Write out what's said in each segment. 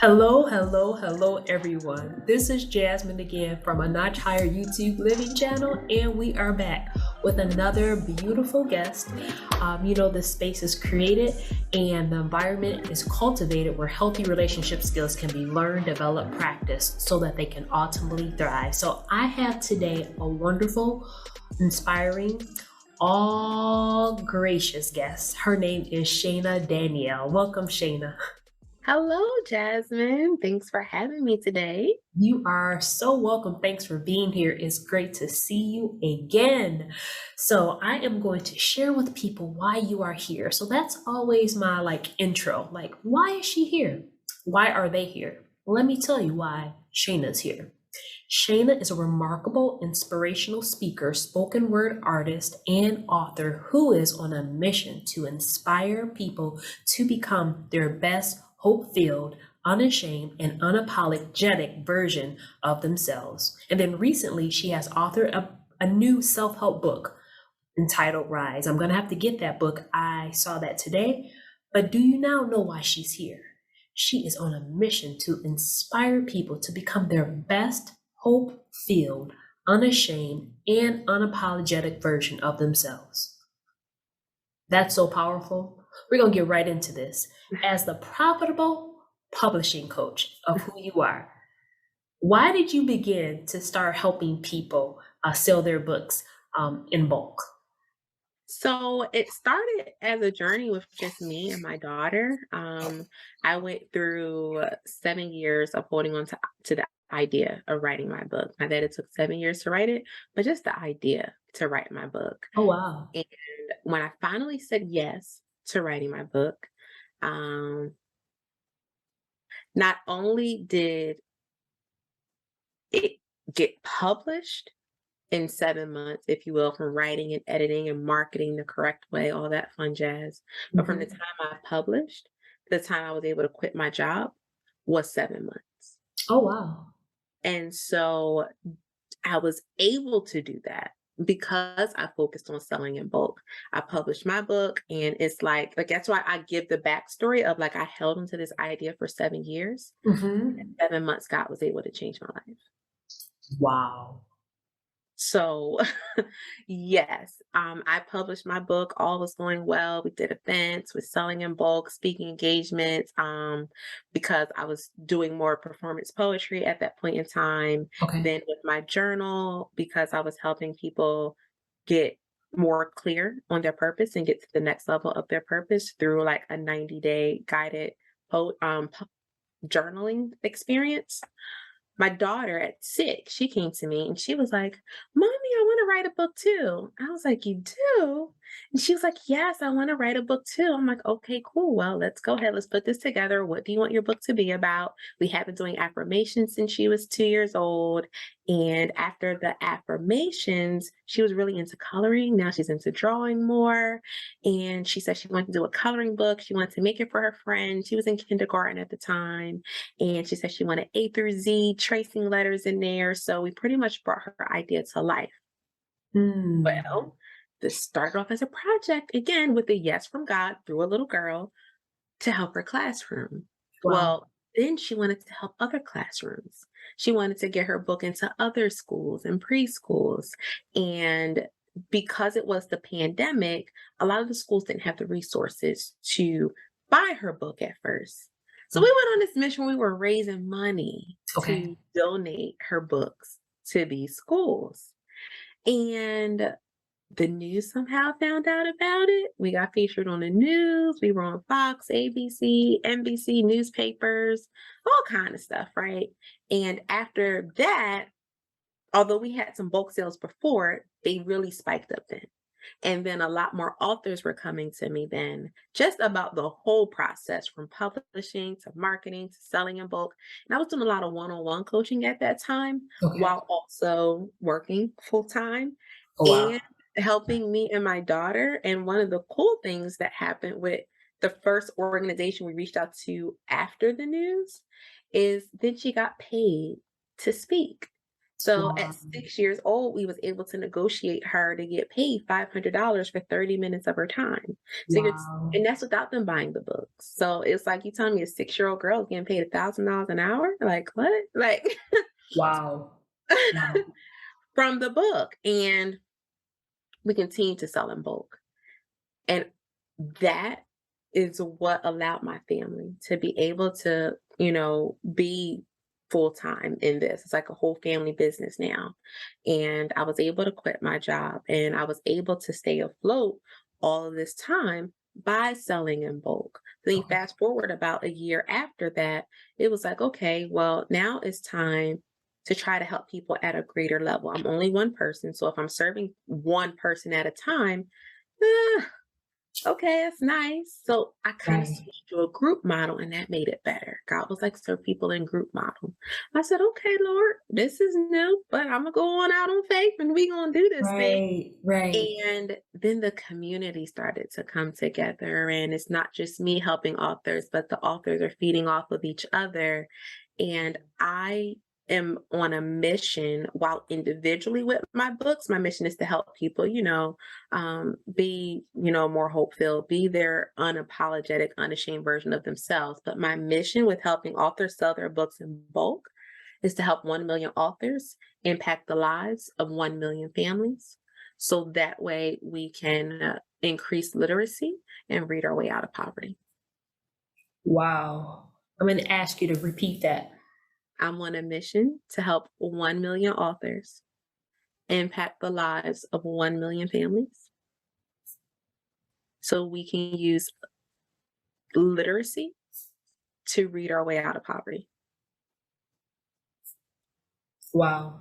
Hello, hello, hello, everyone. This is Jasmine again from a Notch Higher YouTube Living channel, and we are back with another beautiful guest. This space is created and the environment is cultivated where healthy relationship skills can be learned, developed, practiced so that they can ultimately thrive. So, I have today a wonderful, inspiring, all gracious guest. Her name is Shana Danielle. Welcome, Shana. Hello, Jasmine. Thanks for having me today. You are so welcome. Thanks for being here. It's great to see you again. So, I am going to share with people why you are here. So, that's always my intro. Like, why is she here? Why are they here? Let me tell you why Shayna's here. Shayna is a remarkable inspirational speaker, spoken word artist, and author who is on a mission to inspire people to become their best, hope filled, unashamed, and unapologetic version of themselves. And then recently, she has authored a new self help book entitled Rise. I'm going to have to get that book. I saw that today. But do you now know why she's here? She is on a mission to inspire people to become their best, hope filled, unashamed, and unapologetic version of themselves. That's so powerful. We're going to get right into this. As the profitable publishing coach of who you are, why did you begin to start helping people sell their books in bulk? So it started as a journey with just me and my daughter. I went through 7 years of holding on to the idea of writing my book. My dad, it took 7 years to write it, but just the idea to write my book. Oh, wow. And when I finally said yes to writing my book, um, not only did it get published in 7 months, if you will, from writing and editing and marketing the correct way, all that fun jazz. But from the Mhm. time I published to the time I was able to quit my job was 7 months. Oh, wow. And so I was able to do that because I focused on selling in bulk. I published my book and it's like that's why I give the backstory of like I held onto this idea for 7 years. Hmm. 7 months, God was able to change my life. Wow. So, yes, I published my book. All was going well. We did events with selling in bulk, speaking engagements, because I was doing more performance poetry at that point in time. Okay. Then with my journal, because I was helping people get more clear on their purpose and get to the next level of their purpose through like a 90-day guided journaling experience. My daughter at 6, she came to me and she was like, "Mommy, I want to write a book too." I was like, "You do?" And she was like, "Yes, I want to write a book too." I'm like, "Okay, cool. Well, let's go ahead. Let's put this together. What do you want your book to be about?" We have been doing affirmations since she was 2 years old. And after the affirmations, she was really into coloring. Now she's into drawing more. And she said she wanted to do a coloring book. She wanted to make it for her friend. She was in kindergarten at the time. And she said she wanted A through Z tracing letters in there. So we pretty much brought her idea to life. Mm. Well, this started off as a project, again, with a yes from God through a little girl to help her classroom. Wow. Well, then she wanted to help other classrooms. She wanted to get her book into other schools and preschools. And because it was the pandemic, a lot of the schools didn't have the resources to buy her book at first. So we Mm. went on this mission. We were raising money Okay. to donate her books to these schools. And the news somehow found out about it. We got featured on the news. We were on Fox, ABC, NBC, newspapers, all kind of stuff, right? And after that, although we had some bulk sales before, they really spiked up then. And then a lot more authors were coming to me then just about the whole process from publishing to marketing to selling in bulk. And I was doing a lot of one on one coaching at that time Okay. while also working full time Oh, wow. and helping me and my daughter. And one of the cool things that happened with the first organization we reached out to after the news is then she got paid to speak. So at Wow. 6 years old, we was able to negotiate her to get paid $500 for 30 minutes of her time. So you're Wow. and that's without them buying the books. So it's like you telling me a 6-year-old girl is getting paid $1,000 an hour? Like what? Like Wow. Wow. from the book. And we continue to sell in bulk. And that is what allowed my family to be able to, be full time in this. It's like a whole family business now. And I was able to quit my job and I was able to stay afloat all of this time by selling in bulk. Then you Okay. fast forward about a year after that, it was like, okay, well, now it's time to try to help people at a greater level. I'm only one person. So if I'm serving one person at a time, eh, okay, that's nice. So I kind of Right. switched to a group model and that made it better. God was like, serve people in group model. I said, okay, Lord, this is new, but I'm gonna go on out on faith and we gonna do this thing. Right. Right. And then the community started to come together, and it's not just me helping authors, but the authors are feeding off of each other. And I am on a mission while individually with my books. My mission is to help people, be, more hope filled, be their unapologetic, unashamed version of themselves. But my mission with helping authors sell their books in bulk is to help 1 million authors impact the lives of 1 million families. So that way we can increase literacy and read our way out of poverty. Wow. I'm going to ask you to repeat that. I'm on a mission to help 1 million authors impact the lives of 1 million families so we can use literacy to read our way out of poverty. Wow.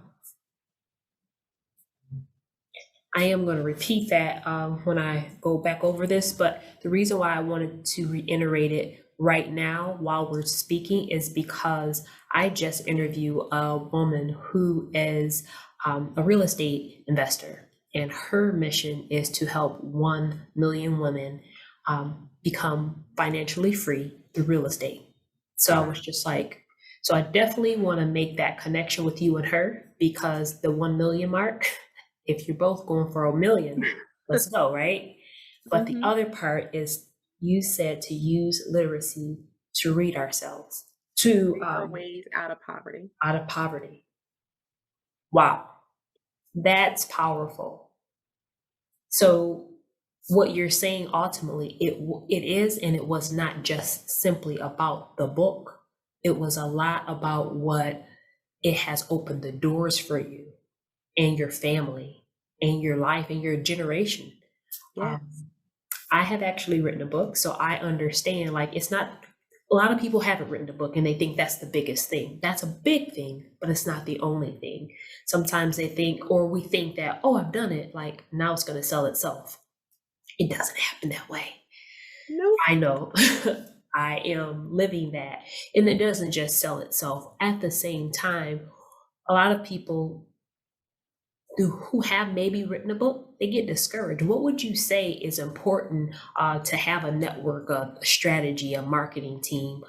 I am going to repeat that when I go back over this, but the reason why I wanted to reiterate it right now while we're speaking is because I just interviewed a woman who is a real estate investor, and her mission is to help 1 million women become financially free through real estate. So I Wow. was just like, so I definitely want to make that connection with you and her because the 1 million mark, if you're both going for a million, let's go, right? But the Hmm. other part is you said to use literacy to read ourselves to Read our ways out of poverty. out of poverty. Wow, that's powerful. So what you're saying ultimately, it is and it was not just simply about the book. It was a lot about what it has opened the doors for you and your family and your life and your generation. Yes. Um, I have actually written a book, so I understand like it's not a lot of people haven't written a book and they think that's the biggest thing. That's a big thing, but it's not the only thing. Sometimes they think, or we think that, oh, I've done it, like now it's going to sell itself. It doesn't happen that way. Nope. I know. I am living that. And it doesn't just sell itself. At the same time, a lot of people who have maybe written a book, they get discouraged. What would you say is important to have a network, a strategy, a marketing team,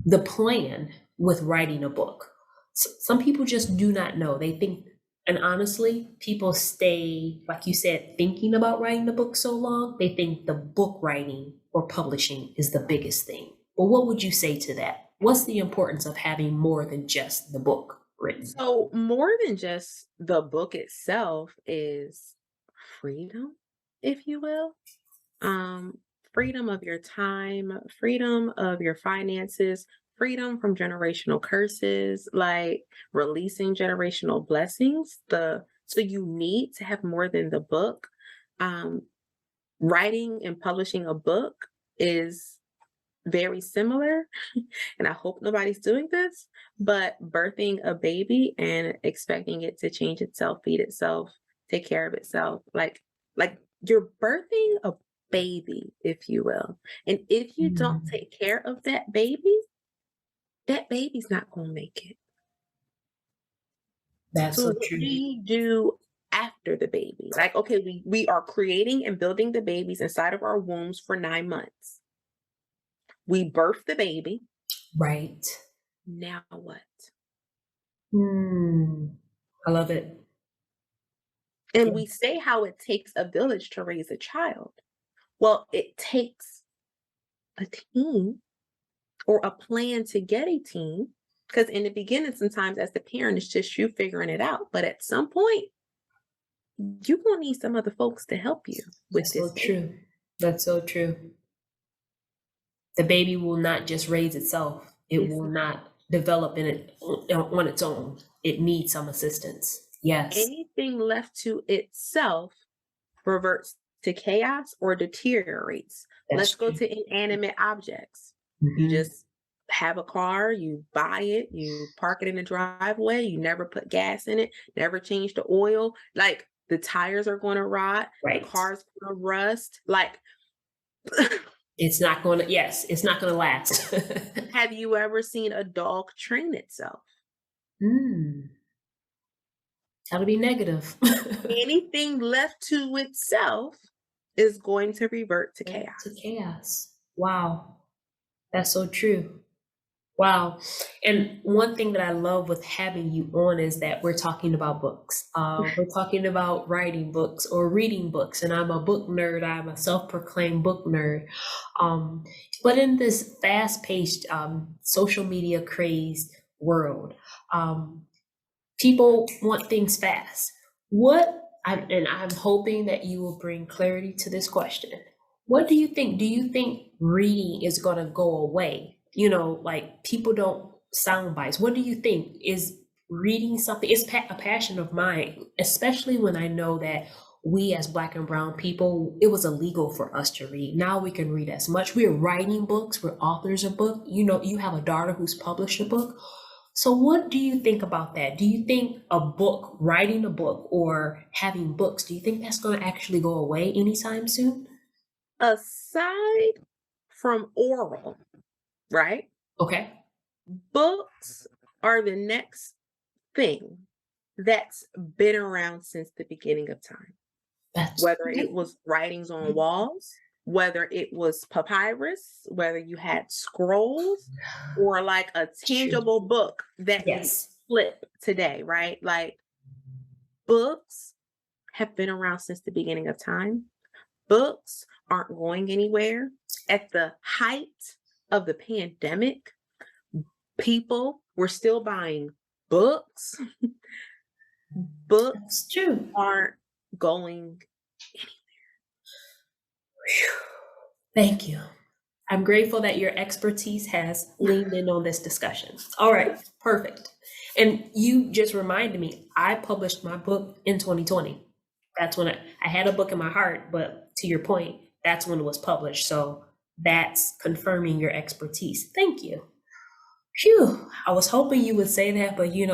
the plan with writing a book? Some people just do not know. They think, and honestly, people stay, like you said, thinking about writing a book so long, they think the book writing or publishing is the biggest thing. But what would you say to that? What's the importance of having more than just the book written? So, more than just the book itself is freedom, if you will. Um, Freedom of your time, freedom of your finances, freedom from generational curses, like releasing generational blessings. So you need to have more than the book. Um, Writing and publishing a book is very similar, and I hope nobody's doing this, but birthing a baby and expecting it to change itself, feed itself, take care of itself, like you're birthing a baby, if you will. And if you don't Mm, take care of that baby's not going to make it. that's So so what do true. you do after the baby? Like, okay, we are creating and building the babies inside of our wombs for 9 months. We birth the baby. Right. Now what? Hmm. I love it. And we Yes, say how it takes a village to raise a child. Well, it takes a team or a plan to get a team. Because in the beginning, sometimes as the parent, it's just you figuring it out. But at some point, you're going to need some other folks to help you with that's so this baby. true. That's so true. The baby will not just raise itself. It It's will not not develop in it on its own. It needs some assistance. Yes, anything left to itself reverts to chaos or deteriorates. that's Let's go true. to inanimate objects. You Hmm. just have a car, you buy it, you park it in the driveway, you never put gas in it, never change the oil. Like the tires are going to rot, the Right. car's going to rust. Like, It's not going to, yes, it's not going to last. have you ever seen a dog train itself? Mm, that'll be negative. Anything left to itself is going to revert to To chaos. chaos. Wow. That's so true. Wow. And one thing that I love with having you on is that we're talking about books. We're talking about writing books or reading books. And I'm a book nerd. I'm a self proclaimed book nerd. Um, but in this fast paced, social media crazed world, um, people want things fast. And I'm hoping that you will bring clarity to this question. What do you think? Do you think reading is going to go away? Like people don't sound bites. What do you think? Is reading something? It's a passion of mine, especially when I know that we as Black and Brown people, it was illegal for us to read. Now we can read as much. We're writing books. We're authors of books. You have a daughter who's published a book. So, what do you think about that? Do you think a book, writing a book, or having books, do you think that's going to actually go away anytime soon? Aside from oral, right? Okay, Books are the next thing that's been around since the beginning of time. that's Whether it was writings on walls, whether it was papyrus, whether you had scrolls, or like a true. tangible book that we Yes, flip today, right? Like books have been around since the beginning of time. Books aren't going anywhere. At the height of the pandemic, people were still buying books. Books that's true. aren't going. Thank you. I'm grateful that your expertise has leaned in on this discussion. All right, perfect. And you just reminded me, I published my book in 2020. That's when I had a book in my heart, but to your point, that's when it was published. So that's confirming your expertise. Thank you. Phew, I was hoping you would say that, but you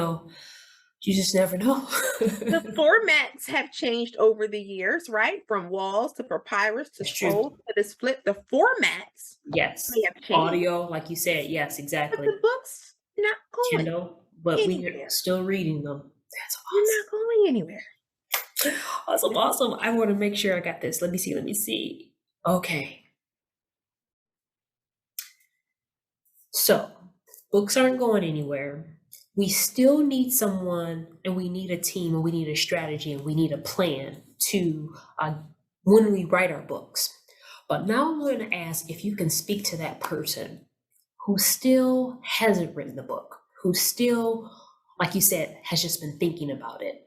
just never know. The formats have changed over the years, right? From walls to papyrus to It's true. scrolls to this flip. The formats Yes. may have changed, Audio, like you said, yes, but exactly. the book's not going Kindle, but we are anywhere. still reading them. That's You're not going anywhere. awesome. Awesome, awesome. I want to make sure I got this. Let me see. Let me see. Okay. So, books aren't going anywhere. We still need someone, and we need a team, and we need a strategy, and we need a plan to when we write our books. But now I'm going to ask if you can speak to that person who still hasn't written the book, who still, like you said, has just been thinking about it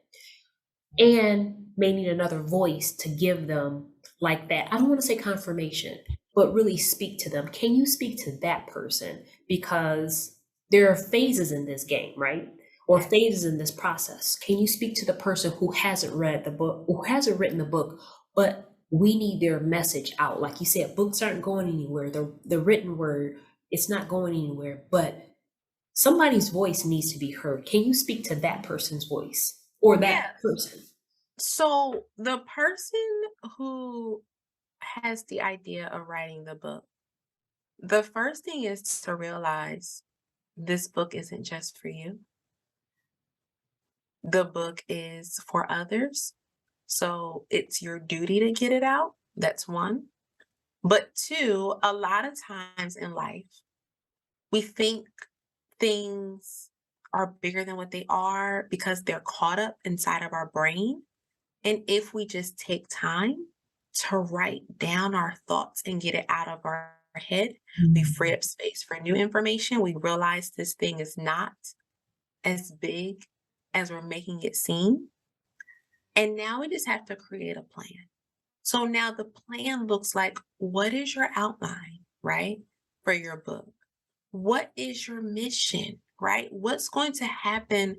and may need another voice to give them like that. I don't want to say confirmation, but really speak to them. Can you speak to that person? Because there are phases in this game, right? Or Yes. phases in this process. Can you speak to the person who hasn't read the book, who hasn't written the book, but we need their message out? Like you said, books aren't going anywhere. The written word, it's not going anywhere, but somebody's voice needs to be heard. Can you speak to that person's voice or that Yes. person? So the person who has the idea of writing the book, the first thing is to realize this book isn't just for you. The book is for others. So it's your duty to get it out. That's one. But two, a lot of times in life, we think things are bigger than what they are because they're caught up inside of our brain. And if we just take time to write down our thoughts and get it out of our head, we free Mm. up space for new information. We realize this thing is not as big as we're making it seem. And now we just have to create a plan. So now the plan looks like, what is your outline, right, for your book? What is your mission, right? What's going to happen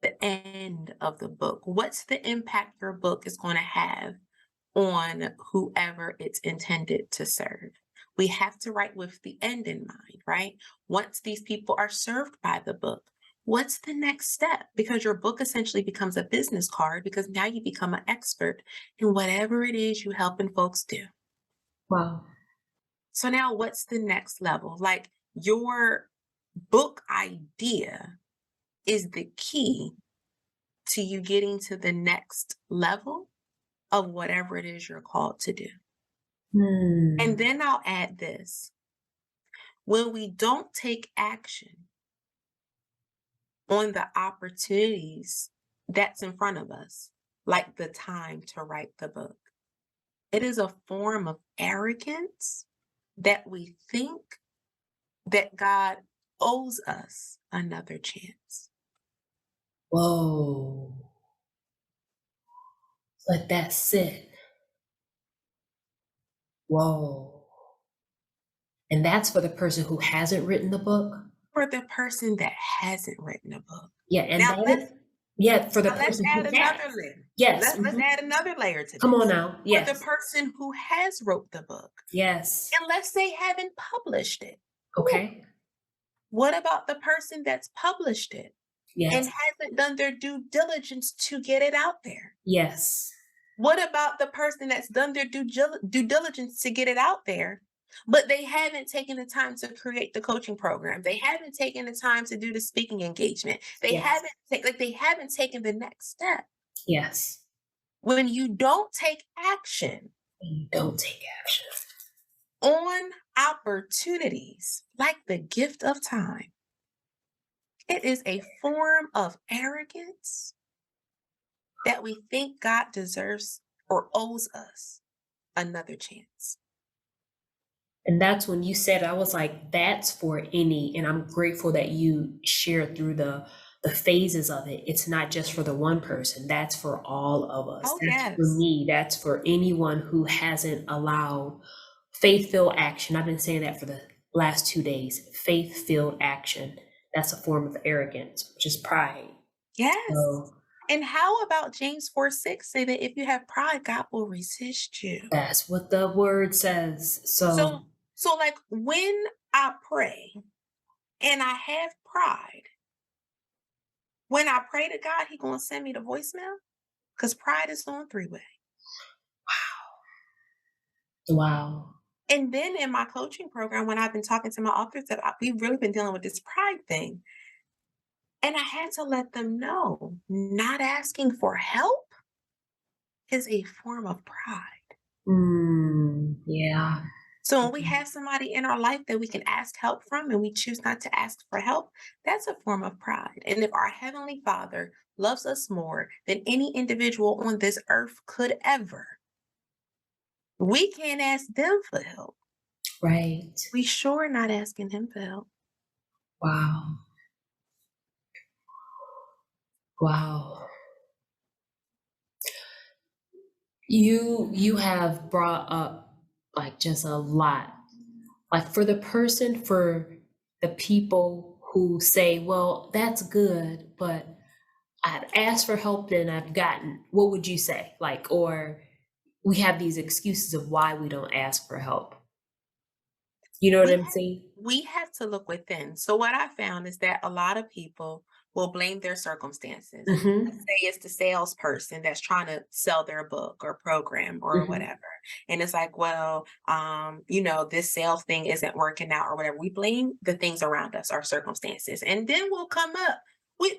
at the end of the book? What's the impact your book is going to have on whoever it's intended to serve? We have to write with the end in mind, right? Once these people are served by the book, what's the next step? Because your book essentially becomes a business card because now you become an expert in whatever it is you helping folks do. Wow. So now what's the next level? Like your book idea is the key to you getting to the next level of whatever it is you're called to do. And Hmm. then I'll add this. When we don't take action on the opportunities that's in front of us, like the time to write the book, it is a form of arrogance that we think that God owes us another chance. Whoa. Let that sit. Whoa. And that's for the person who hasn't written the book? For the person that hasn't written a book. Yeah, and Now that is, yeah, for the let's person add who another has. layer. Yes, Let's mhm. add another layer to Come on this. now. For the Yes. person who has wrote the book, Yes. and let's say haven't published it. Ooh, Okay. what about the person that's published it and Yes. hasn't done their due diligence to get it out there? Yes. What about the person that's done their due diligence to get it out there, but they haven't taken the time to create the coaching program? They haven't taken the time to do the speaking engagement. Yes. They haven't taken the next step. Yes. When you don't take action And you don't take action. on opportunities like the gift of time, it is a form of arrogance that we think God deserves or owes us another chance. And that's when you said, I was like, that's for any, and I'm grateful that you shared through the phases of it. It's not just for the one person, that's for all of us. Oh, That's for yes. me, that's for anyone who hasn't allowed faith-filled action. I've been saying that for the last 2 days. Faith-filled action. That's a form of arrogance, which is pride. Yes. So And how about James 4:6 say that if you have pride, God will resist you. that's what the word says. So, So so like when I pray and I have pride, when I pray to God, He gonna send me the voicemail because pride is on three-way. wow. And then in my coaching program, when I've been talking to my authors, we've really been dealing with this pride thing. And I had to let them know not asking for help is a form of pride. Yeah. So when we have somebody in our life that we can ask help from and we choose not to ask for help, that's a form of pride. And if our Heavenly Father loves us more than any individual on this earth could ever, we can't ask them for help. Right. We sure not asking Him for help. Wow. Wow. You have brought up like just a lot. Like for the person, for the people who say, well, that's good, but I've asked for help and I've gotten, what would you say? Like, or we have these excuses of why we don't ask for help. You know what We I'm have, saying? we have to look within. So what I found is that a lot of people will blame their circumstances. Let's Mm-hmm. say it's the salesperson that's trying to sell their book or program or Mm-hmm. whatever. And it's like, well, this sales thing isn't working out or whatever. We blame the things around us, our circumstances. And then we'll come up with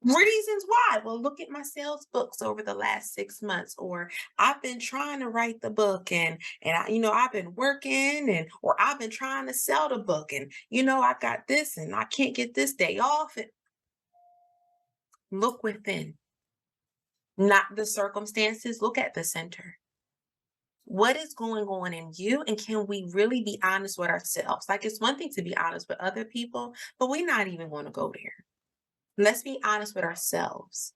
reasons why. Well, look at my sales books over the last 6 months, or I've been trying to write the book and I've been working or I've been trying to sell the book and I got this and I can't get this day off. Look within, not the circumstances. Look at the center. What is going on in you? And can we really be honest with ourselves? Like, it's one thing to be honest with other people, but we're not even going to go there. Let's be honest with ourselves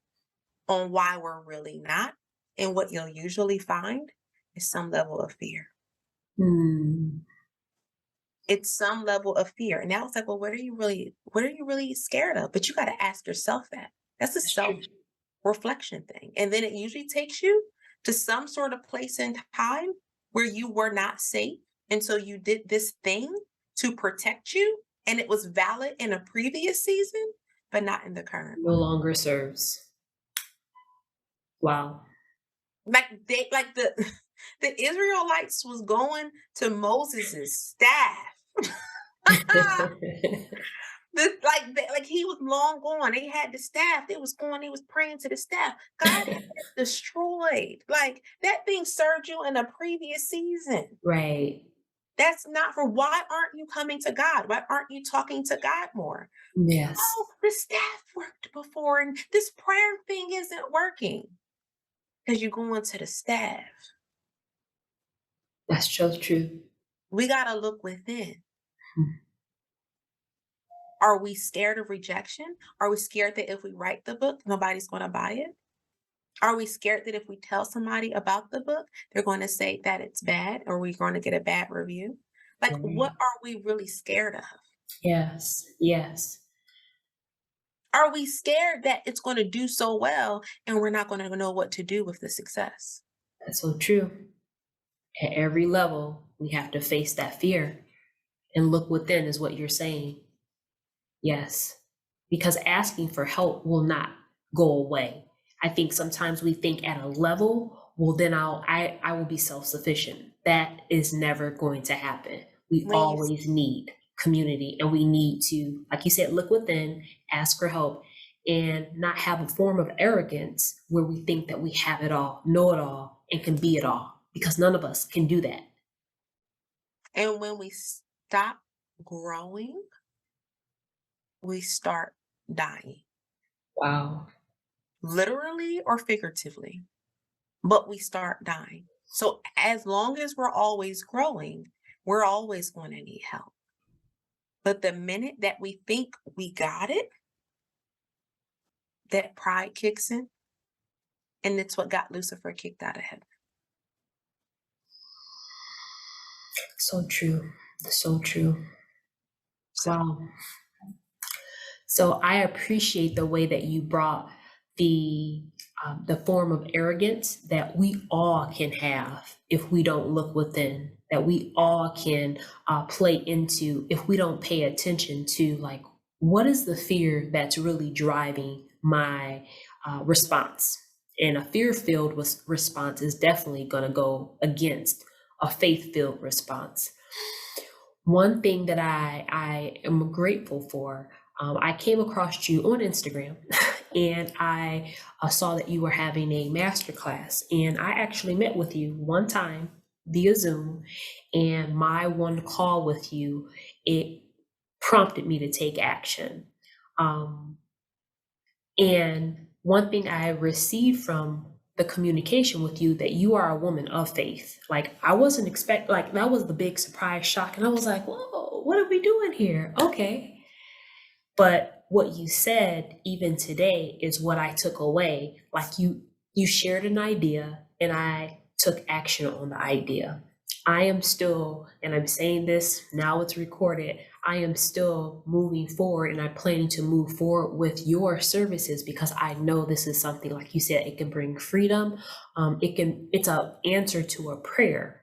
on why we're really not. And what you'll usually find is some level of fear. Mm, It's some level of fear. And now it's like, well, what are you really scared of? But you got to ask yourself that. That's a that's true. self reflection thing. And then it usually takes you to some sort of place and time where you were not safe. And so you did this thing to protect you. And it was valid in a previous season, but not in the current No one. longer serves. Wow. Like the the Israelites was going to Moses's staff. Like he was long gone. They had the staff. They was going. They was praying to the staff. God had it destroyed. Like that thing served you in a previous season. Right. That's not for. Why aren't you coming to God? Why aren't you talking to God more? Yes, Oh, the staff worked before, and this prayer thing isn't working because you're going to the staff. that's so true. We gotta look within. Hmm. Are we scared of rejection? Are we scared that if we write the book, nobody's going to buy it? Are we scared that if we tell somebody about the book, they're going to say that it's bad or we're going to get a bad review? Like, what Right. are we really scared of? Yes, yes, Are we scared that it's going to do so well and we're not going to know what to do with the success? that's so true. At every level, we have to face that fear and look within, is what you're saying. Yes, because asking for help will not go away. I think sometimes we think at a level, well, then I will be self-sufficient. That is never going to happen. We When you always need community, and we need to, like you said, look within, ask for help, and not have a form of arrogance where we think that we have it all, know it all, and can be it all, because none of us can do that. and when we stop growing, we start dying, Wow. literally or figuratively, but we start dying. So as long as we're always growing, we're always going to need help. But the minute that we think we got it, that pride kicks in, and it's what got Lucifer kicked out of heaven. So true. So true. So Wow. So I appreciate the way that you brought the the form of arrogance that we all can have if we don't look within, that we all can play into if we don't pay attention to, like, what is the fear that's really driving my response? And a fear-filled response is definitely going to go against a faith-filled response. One thing that I am grateful for, I came across you on Instagram and I saw that you were having a masterclass. And I actually met with you one time via Zoom. And my one call with you, it prompted me to take action. Um, and one thing I received from the communication with you, that you are a woman of faith. Like, I wasn't expect, like, that was the big surprise shock. And I was like, whoa, what are we doing here? Okay. But what you said even today is what I took away. Like, you shared an idea and I took action on the idea. I am still, and I'm saying this now, it's recorded, I am still moving forward and I'm planning to move forward with your services because I know this is something, like you said, it can bring freedom. It's an answer to a prayer.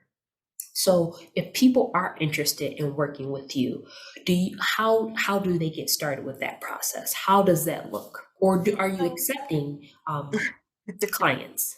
So if people are interested in working with you, how do they get started with that process? How does that look? Or are you so accepting clients?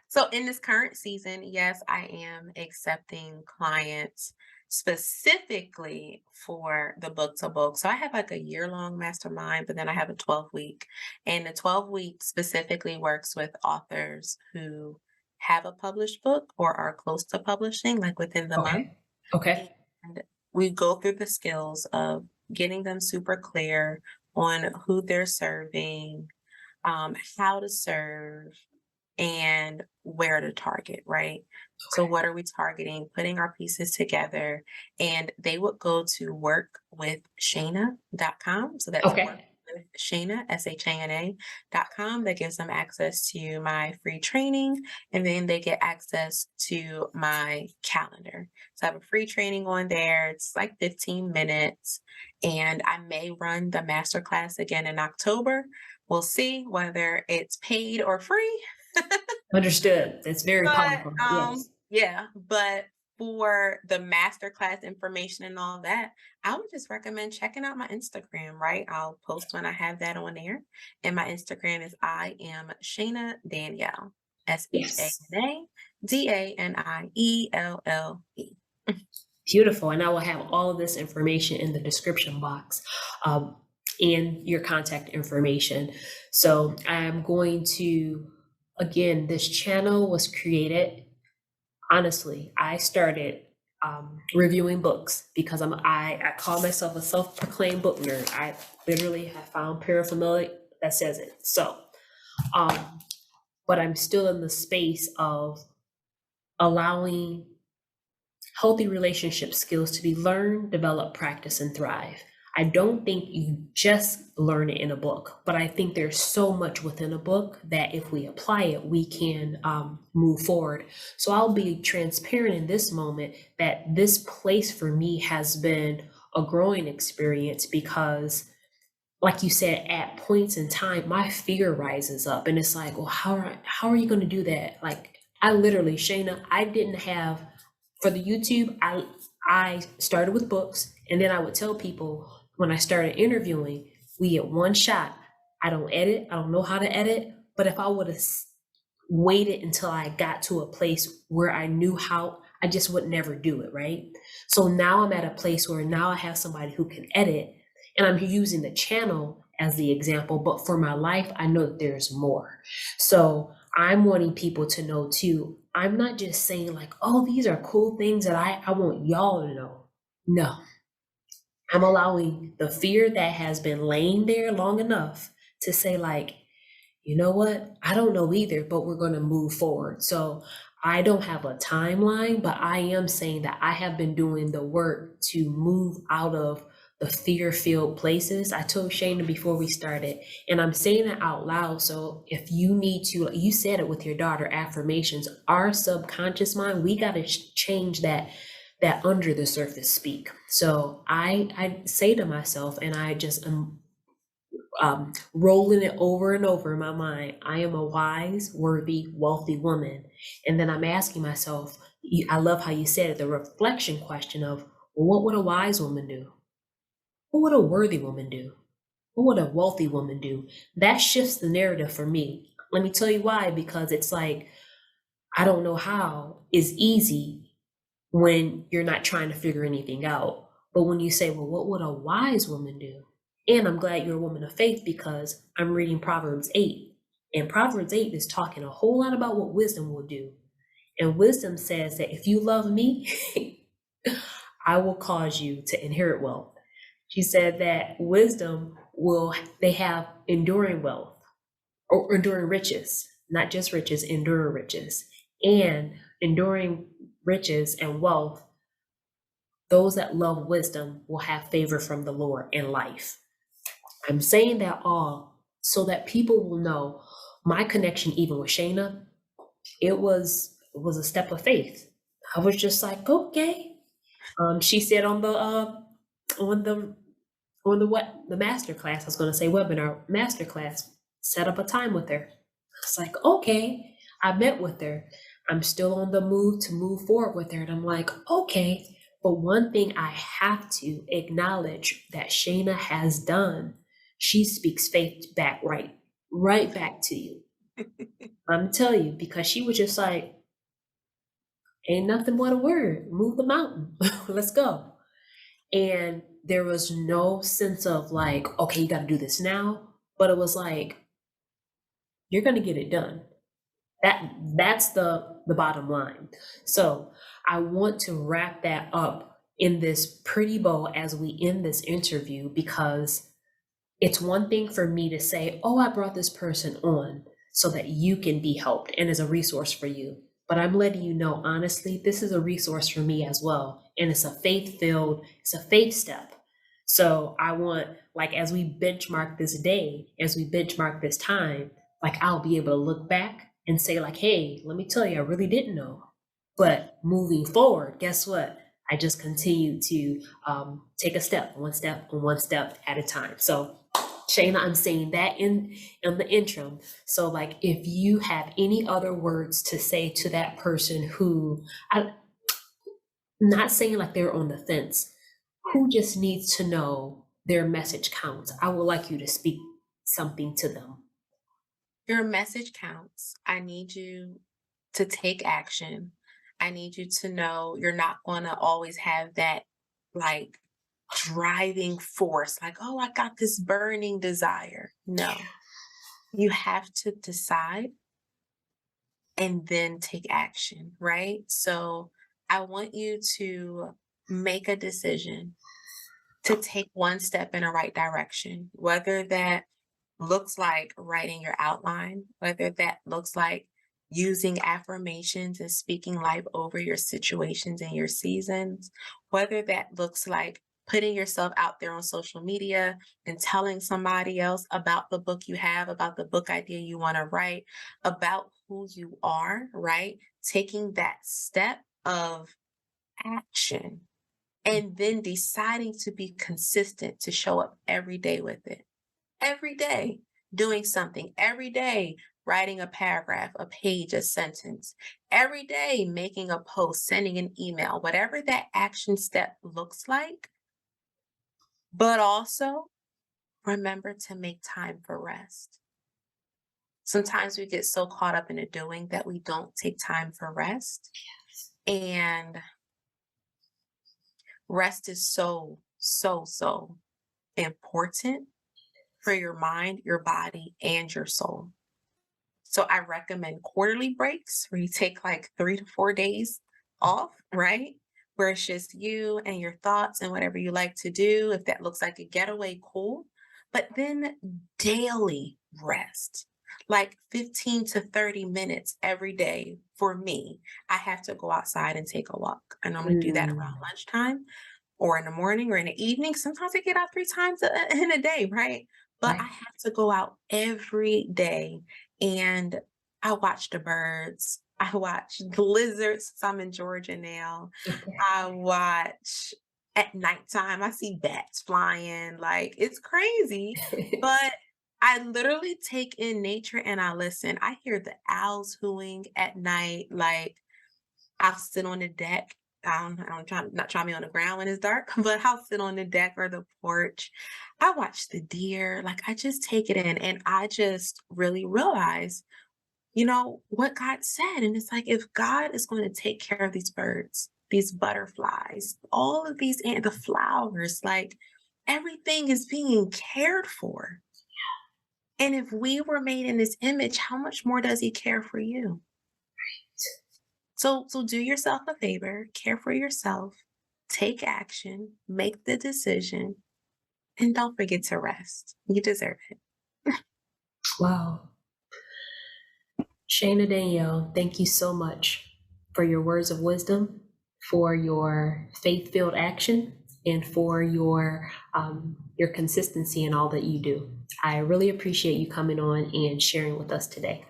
so in this current season, yes, I am accepting clients specifically for the book to book. So I have like a year-long mastermind, but then I have a 12-week. And the 12-week specifically works with authors who have a published book or are close to publishing, like within the month. Okay. Okay. And we go through the skills of getting them super clear on who they're serving, how to serve, and where to target, right? So, Okay. what are we targeting? Putting our pieces together, and they would go to workwithshana.com. So, that's work Okay. with Shana, SHANA.com. That gives them access to my free training, and then they get access to my calendar. So, I have a free training on there. It's like 15 minutes, and I may run the masterclass again in October. We'll see whether it's paid or free. Understood. That's very But, powerful. Yes. yeah, but for the masterclass information and all that, I would just recommend checking out my Instagram, right? I'll post when I have that on there. And my Instagram is I am Shana Danielle. Yes. SHANADanielle. Beautiful. And I will have all of this information in the description box, um, and your contact information. So I'm going to, again, this channel was created. Honestly, I started reviewing books because I call myself a self-proclaimed book nerd. I literally have found paraphernalia that says it. So, um, but I'm still in the space of allowing healthy relationship skills to be learned, developed, practice, and thrive. I don't think you just learn it in a book, but I think there's so much within a book that if we apply it, we can move forward. So I'll be transparent in this moment that this place for me has been a growing experience because, like you said, at points in time, my fear rises up, and it's like, well, how are you going to do that? Like, I literally, Shayna, I didn't have for the YouTube. I started with books, and then I would tell people when I started interviewing, we get one shot. I don't edit. I don't know how to edit. But if I would have waited until I got to a place where I knew how, I just would never do it, right? So now I'm at a place where now I have somebody who can edit, and I'm using the channel as the example, but for my life, I know that there's more. So I'm wanting people to know too. I'm not just saying like, oh, these are cool things that I want y'all to know. No, I'm allowing the fear that has been laying there long enough to say like, you know what? I don't know either, but we're going to move forward. So I don't have a timeline, but I am saying that I have been doing the work to move out of the fear filled places. I told Shayna before we started, and I'm saying it out loud. So if you need to, you said it with your daughter, affirmations, our subconscious mind, we got to change that under the surface speak. So I say to myself, and I just rolling it over and over in my mind. I am a wise, worthy, wealthy woman. And then I'm asking myself, I love how you said it, the reflection question of, well, what would a wise woman do? What would a worthy woman do? What would a wealthy woman do? That shifts the narrative for me. Let me tell you why, because it's like, I don't know how is easy when you're not trying to figure anything out. But when you say, well, what would a wise woman do? And I'm glad you're a woman of faith because I'm reading Proverbs 8. And Proverbs 8 is talking a whole lot about what wisdom will do. And wisdom says that if you love me, I will cause you to inherit wealth. She said that wisdom will, they have enduring wealth or enduring riches, not just riches, enduring riches. And enduring riches and wealth, those that love wisdom will have favor from the Lord in life. I'm saying that all so that people will know my connection, even with Shayna, it was a step of faith. I was just like, okay. She said on the what the master class, I was going to say webinar master class, set up a time with her. It's like, okay, I met with her. I'm still on the move to move forward with her. And I'm like, okay. But one thing I have to acknowledge that Shayna has done, she speaks faith back, right back to you. I'm telling you, because she was just like, ain't nothing but a word. Move the mountain. Let's go. And there was no sense of like, okay, you got to do this now. But it was like, you're going to get it done. That's the bottom line. So I want to wrap that up in this pretty bow as we end this interview because It's one thing for me to say, oh, I brought this person on so that you can be helped and is a resource for you. But I'm letting you know, honestly, this is a resource for me as well. And it's a faith step. So I want, like, as we benchmark this day, as we benchmark this time, like, I'll be able to look back and say, like, hey, let me tell you, I really didn't know. But moving forward, guess what? I just continue to take a step, one step at a time. So Shayna, I'm saying that in the interim. So like if you have any other words to say to that person who I'm not saying like they're on the fence, who just needs to know their message counts. I would like you to speak something to them. Your message counts. I need you to take action. I need you to know you're not going to always have that like driving force, like, oh, I got this burning desire. No, you have to decide and then take action, right? So I want you to make a decision to take one step in the right direction, whether that looks like writing your outline, whether that looks like using affirmations and speaking life over your situations and your seasons, whether that looks like putting yourself out there on social media and telling somebody else about the book you have, about the book idea you want to write, about who you are, right? Taking that step of action and then deciding to be consistent to show up every day with it every day doing something, every day writing a paragraph, a page, a sentence, every day making a post, sending an email, whatever that action step looks like. But also remember to make time for rest. Sometimes we get so caught up in the doing that we don't take time for rest. And rest is so, so, so important for your mind, your body, and your soul. So I recommend quarterly breaks where you take like 3 to 4 days off, right? Where it's just you and your thoughts and whatever you like to do. If that looks like a getaway, cool. But then daily rest, like 15 to 30 minutes every day for me. I have to go outside and take a walk. I normally do that around Mm, lunchtime or in the morning or in the evening. Sometimes I get out 3 times in a day, right? But I right. have to go out every day and I watch the birds. I watch the lizards. Since I'm in Georgia now. Okay. I watch at nighttime. I see bats flying. Like it's crazy, but I literally take in nature and I listen. I hear the owls hooting at night. Like I'll sit on the deck. I don't try not try me on the ground when it's dark, but I'll sit on the deck or the porch. I watch the deer. Like I just take it in and I just really realize, what God said. And it's like if God is going to take care of these birds, these butterflies, all of these and the flowers, like everything is being cared for. And if we were made in his image, how much more does he care for you? So do yourself a favor, care for yourself, take action, make the decision, and don't forget to rest. You deserve it. Wow. Shana Danielle, thank you so much for your words of wisdom, for your faith-filled action, and for your consistency in all that you do. I really appreciate you coming on and sharing with us today.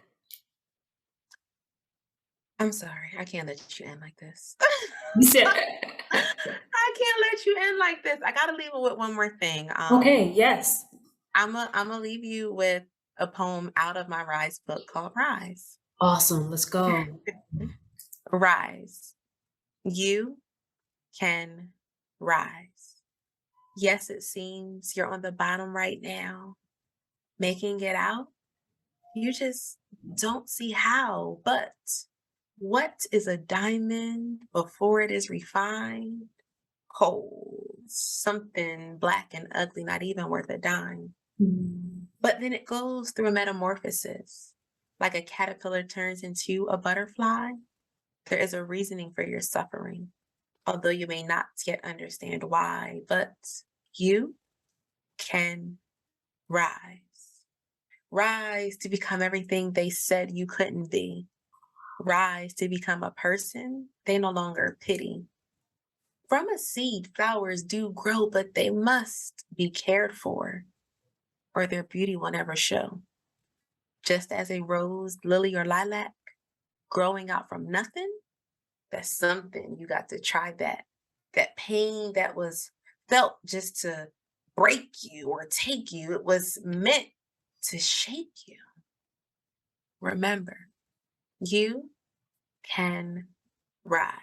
I'm sorry. I can't let you end like this. You said, I can't let you end like this. I gotta leave it with one more thing. okay, yes. I'm gonna leave you with a poem out of my Rise book called Rise. Awesome. Let's go. Rise. You can rise. Yes, it seems you're on the bottom right now, making it out. You just don't see how. But what is a diamond before it is refined? Cold, something black and ugly, not even worth a dime. Mm, But then it goes through a metamorphosis. Like a caterpillar turns into a butterfly, there is a reasoning for your suffering, although you may not yet understand why, but you can Rise. Rise to become everything they said you couldn't be. Rise to become a person they no longer pity. From a seed, flowers do grow, but they must be cared for, or their beauty will never show. Just as a rose, lily, or lilac growing out from nothing, that's something you got to try that. That pain that was felt just to break you or take you, it was meant to shape you. Remember, you can rise.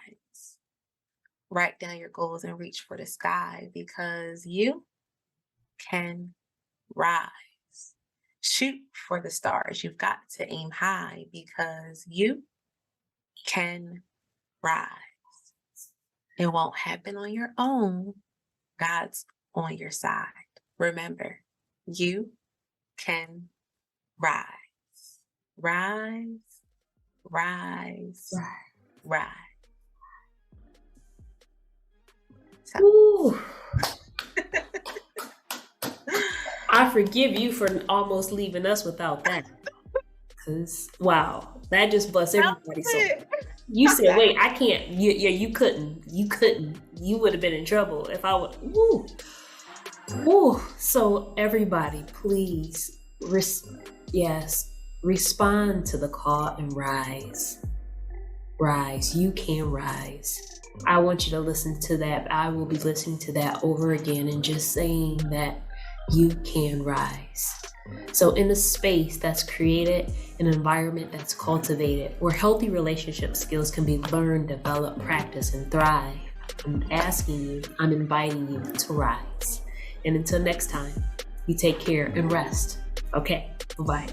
Write down your goals and reach for the sky because you can rise. Shoot for the stars. You've got to aim high because you can rise. It won't happen on your own. God's on your side. Remember, you can rise. Rise, rise, Right. rise. So, Ooh. I forgive you for almost leaving us without that. Cause wow, that just busts that everybody's was soul. it. You said, "Wait, I can't." Yeah, you couldn't. You couldn't. You would have been in trouble if I would. Woo, woo. So everybody, please, yes, respond to the call and rise. Rise. You can rise. I want you to listen to that. I will be listening to that over again and just saying that you can rise. So in a space that's created, an environment that's cultivated, where healthy relationship skills can be learned, developed, practiced, and thrive, I'm inviting you to rise. And until next time, you take care and rest. Okay, bye-bye.